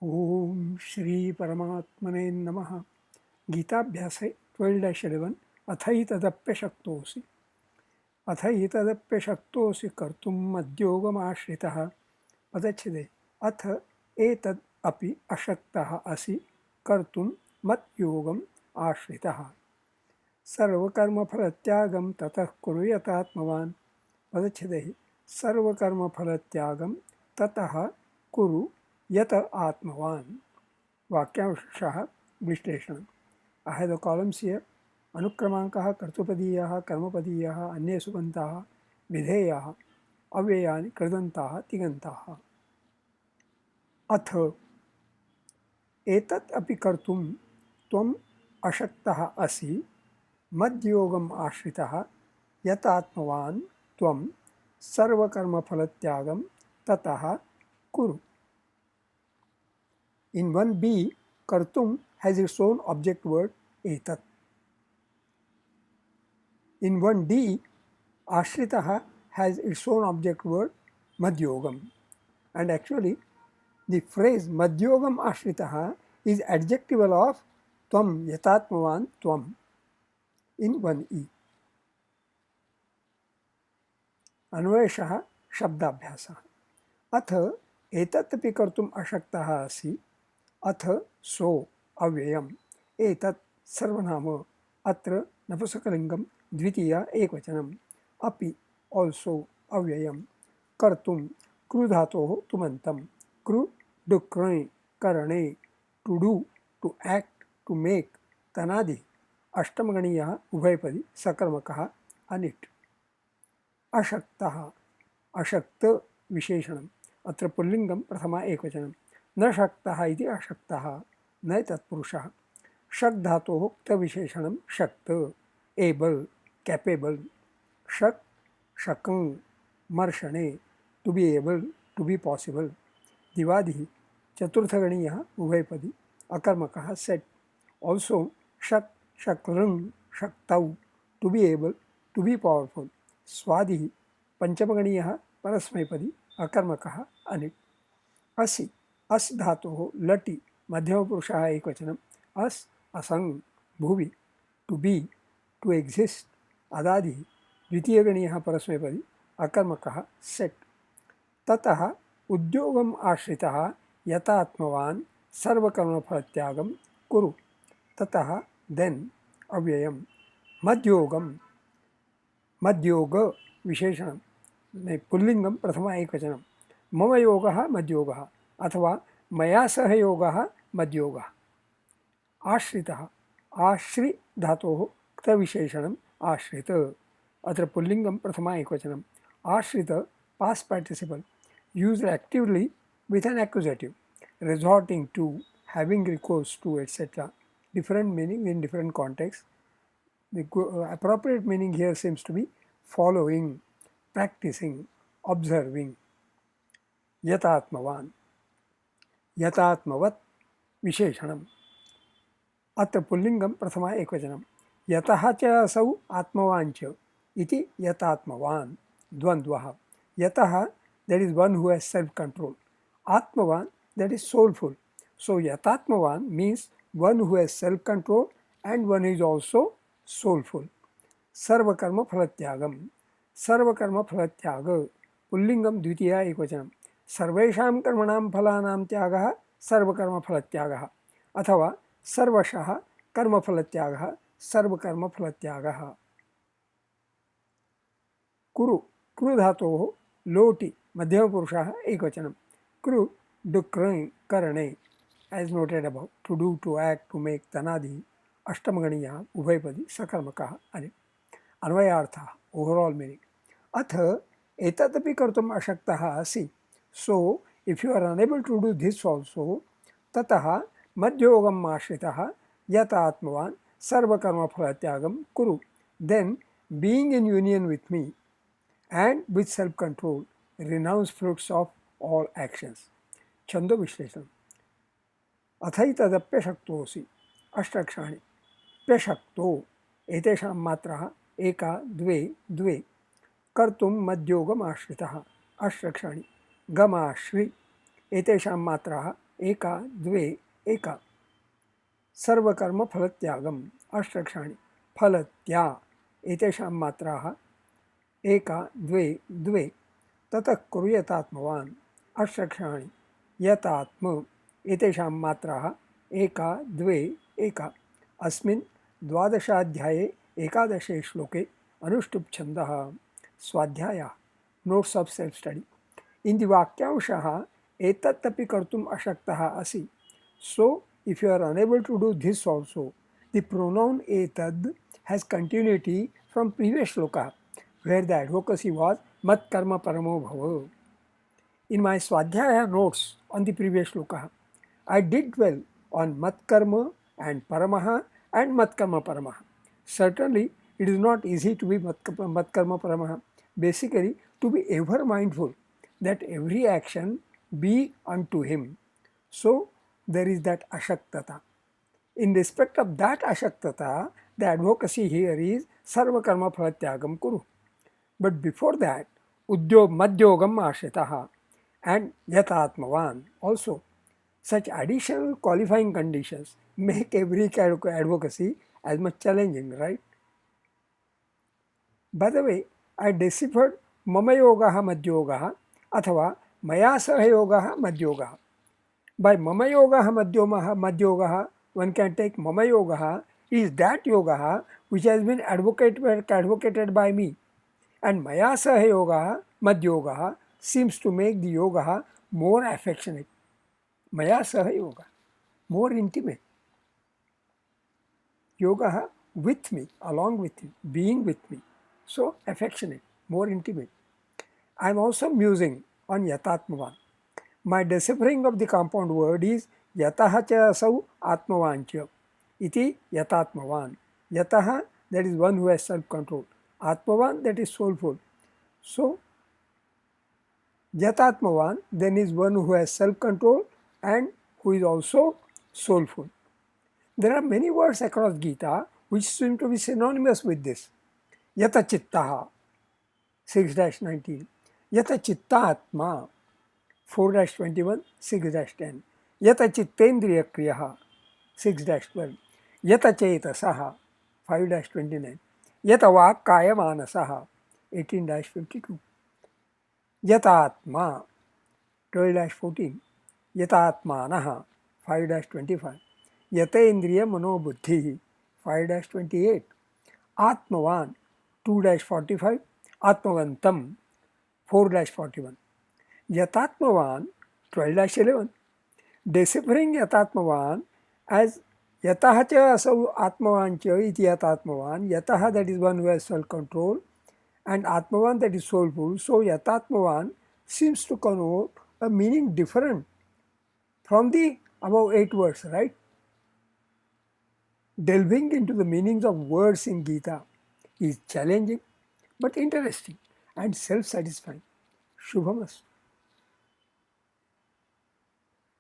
ओम श्री परमात्मने नमः। गीताभ्यासे 12-11 अथैतदप्यशक्तोऽसि अथैतदप्यशक्तोऽसि कर्तुं मद्योगमाश्रितः। पदच्छेदे अथ एतद् अपि अशक्तः असि कर्तुं मद्योगम् आश्रितः। सर्वकर्मफलत्यागं ततः कुरु यतात्मवान्। पदच्छेदे सर्वकर्मफलत्यागं ततः कुरु यत आत्मवान्. वाक्यांशः विश्लेषण. I have the columns here. अनुक्रमाङ्कः कर्तृपदीयः कर्मपदीयः अन्ये सुबन्ताः विधेयाः अव्ययानि कृदन्ताः तिङन्ताः. अथ एतत् अपि कर्तुं त्वम् अशक्तः असि मद्योगम् आश्रितः यतात्मवान् त्वं सर्वकर्मफलत्यागं ततः कुरु. In 1b, kartum has its own object word etat. In 1d, ashritaha has its own object word madhyogam. And actually, the phrase madhyogam ashritaha is adjectival of tvam yatatmavan tvam in 1e. अन्वयशः शब्दाभ्यासः. अथ एतदपि कर्तुम् अशक्तः असि. अथ सो अव्ययम्. एतत् सर्वनाम. अत्र नपुंसकलिङ्गं द्वितीया एकवचनम्. अपि आल्सो अव्ययम्. कर्तुं कृ धातोः तुमन्तं. कृ डु कृ करणे to do to act to make तनादि अष्टमगणीयः उभयपदी सकर्मकः अनिट्. अशक्तः अशक्त विशेषणम्. अत्र पुल्लिङ्गं प्रथमा एकवचनं. न शक्तः इति अशक्तः न तत्पुरुषः. शक् धातोः क्तविशेषणं शक्त एबल् कैपेबल. शक् शकं मर्षणे to be able to be possible. दिवादिः चतुर्थगणीयः उभयपदी अकर्मकः सेट. ऑल्सो शक् शक्लृं शक्तौ to be able to be powerful. स्वादिः पंचमगणीयः परस्मैपदी अकर्मकः अनिट्. असि अस् धातोः लटि मध्यमपुरुषः एकवचनम्. अस् असंग भुवि टु बी टु एक्सिस्ट. अदादिः द्वितीयगणीयः परस्मैपदी अकर्मकः सेट्. ततः उद्योगम् आश्रितः यतात्मवान् सर्वकर्मफलत्यागं कुरु. ततः देन् अव्ययम्. मद्योगम्. मद्योग विशेषणं पुल्लिङ्गं प्रथमा एकवचनं. मम योगः मद्योगः अथवा मया सह योगः मद्योगः. आश्रितः आश्रि धातोः क्तविशेषणम् आश्रित. अत्र पुल्लिङ्गं प्रथमा एकवचनम्. आश्रित past participle used actively with an accusative, resorting to, having recourse to, etc. Different meaning in different contexts. The appropriate meaning here seems to be following, practicing, observing. यतात्मवान्. यतात्मवत् विशेषणम्. अत्र पुल्लिङ्गं प्रथमा एकवचनं. यतः च असौ आत्मवान् च इति यतात्मवान् द्वन्द्वः. यतः, that is one who has self-control. Atmavan, that is soulful. So yatatmavan means one who has self-control and one is also soulful. Sarvakarma phalatyagam. Sarvakarma phalatyaga. Pullingam dvitiya ekvachanam. Sarvesham karmanam phalanam tyagah sarvakarma phalatyagah. अथवा सर्वशः कर्मफलत्यागः सर्वकर्म फलत्यागः. कुरु कृ धातोः लोटि मध्यमपुरुषः एकवचनं. कृ डु कृ करणे as noted above. To do to act to make तनादि अष्टमगणीयः उभयपदी सकर्मकः अनिट्. अन्वयार्थः ओवरऑल मीनिंग. अथ एतदपि कर्तुम् अशक्तः असि. So if you are unable to do this also ततः मद्योगम् आश्रितः यतात्मवान् सर्वकर्मफलत्यागं कुरु. Then being in union with me and with self-control, renounce fruits of all actions. छन्दो विश्लेषण. अथैतदप्यशक्तोऽसि. अष्टाक्षराणि. प्यशक्तो एतेषां मात्राः एका द्वे द्वे. कर्तुं मद्योगम् आश्रितः. अष्टाक्षराणि. गमाश्रि एतेषां मात्राः एका द्वे एका सर्वकर्मफलत्यागम् अष्टक्षाणि फलत्या एतेषां मात्राः एका द्वे द्वे ततः कुरु यतात्मवान् अष्टक्षाणि यतात्म एतेषां मात्राः एका द्वे एका अस्मिन् द्वादशाध्याये एकादशे श्लोके अनुष्टुप् छन्दः स्वाध्यायः notes of self study in the वाक्यांशः एतदपि कर्तुम् अशक्तः असि सो if you are unable to do this also, the pronoun etad has continuity from previous shloka where the advocacy was mat karma paramo bhava. In my Swadhyaya notes on the previous shloka, I did dwell on mat karma and paramaha and mat karma paramaha. Certainly, it is not easy to be mat karma paramaha. Basically, to be ever mindful that every action be unto him. So, there is that ashaktata. In respect of that ashaktata, the advocacy here is sarva karma phalatyagam kuru. But before that, madhyogam ashitaha and yatatmavan also. Such additional qualifying conditions make every advocacy as much challenging, right? By the way, I deciphered mama yogaha madhyogaha athava maya saha yogaha madhyogaha. By mama yogaha madhyogaha, one can take mama yogaha is that yogaha which has been advocated by me, and maya saha yogaha madhyogaha seems to make the yogaha more affectionate. Maya saha yoga, more intimate. Yogaha with me, along with me, being with me. So affectionate, more intimate. I am also musing on yatatmavan. My deciphering of the compound word is yataha cha asau atmavancha iti yatatmavan. Yataha, that is one who has self-control. Atmavan, that is soulful. So, yatatmavan then is one who has self-control and who is also soulful. There are many words across Gita which seem to be synonymous with this. Yata chittaha, 6-19. Yata chittatma, 4-21, 6-10. Yata chittendriya kriyaha, 6-12. Yata chetasaha, 5-29. Yata vakkaya manasaha, 18-52. Yata atma, 12-14. Yata atmanaha, 5-25. Yatendriya manobuddhi, 5-28. Atmavan, 2-45. Atmavantam, 4-41. Yatatmavan, 12-11. Deciphering yatatmavan as yataha cha asau atmavan cha iti yatatmavan. Yataha, that is one who has self-control, and atmavan, that is soulful. So yatatmavan seems to connote a meaning different from the above 8 words, right? Delving into the meanings of words in Gita is challenging but interesting and self-satisfying. Shubhamastu.